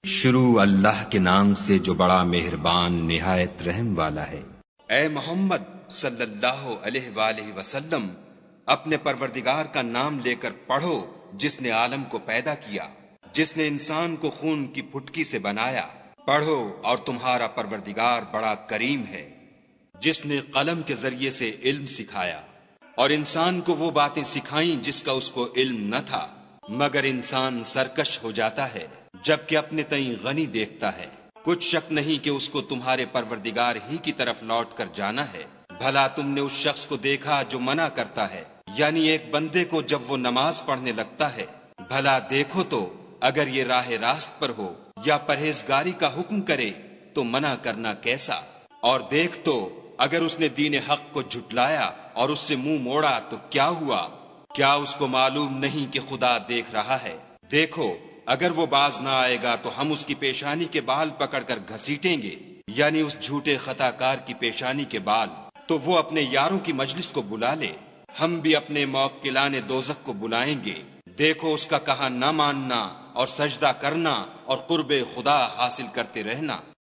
شروع اللہ کے نام سے جو بڑا مہربان نہایت رحم والا ہے۔ اے محمد صلی اللہ علیہ وآلہ وسلم، اپنے پروردگار کا نام لے کر پڑھو جس نے عالم کو پیدا کیا، جس نے انسان کو خون کی پھٹکی سے بنایا۔ پڑھو اور تمہارا پروردگار بڑا کریم ہے، جس نے قلم کے ذریعے سے علم سکھایا اور انسان کو وہ باتیں سکھائیں جس کا اس کو علم نہ تھا، مگر انسان سرکش ہو جاتا ہے جبکہ اپنے تئیں غنی دیکھتا ہے۔ کچھ شک نہیں کہ اس کو تمہارے پروردگار ہی کی طرف لوٹ کر جانا ہے۔ بھلا تم نے اس شخص کو دیکھا جو منع کرتا ہے، یعنی ایک بندے کو جب وہ نماز پڑھنے لگتا ہے؟ بھلا دیکھو تو اگر یہ راہ راست پر ہو یا پرہیزگاری کا حکم کرے تو منع کرنا کیسا؟ اور دیکھ تو اگر اس نے دین حق کو جھٹلایا اور اس سے منہ موڑا تو کیا ہوا؟ کیا اس کو معلوم نہیں کہ خدا دیکھ رہا ہے؟ دیکھو اگر وہ باز نہ آئے گا تو ہم اس کی پیشانی کے بال پکڑ کر گھسیٹیں گے، یعنی اس جھوٹے خطا کار کی پیشانی کے بال۔ تو وہ اپنے یاروں کی مجلس کو بلا لے، ہم بھی اپنے موکلان دوزخ کو بلائیں گے۔ دیکھو اس کا کہا نہ ماننا اور سجدہ کرنا اور قرب خدا حاصل کرتے رہنا۔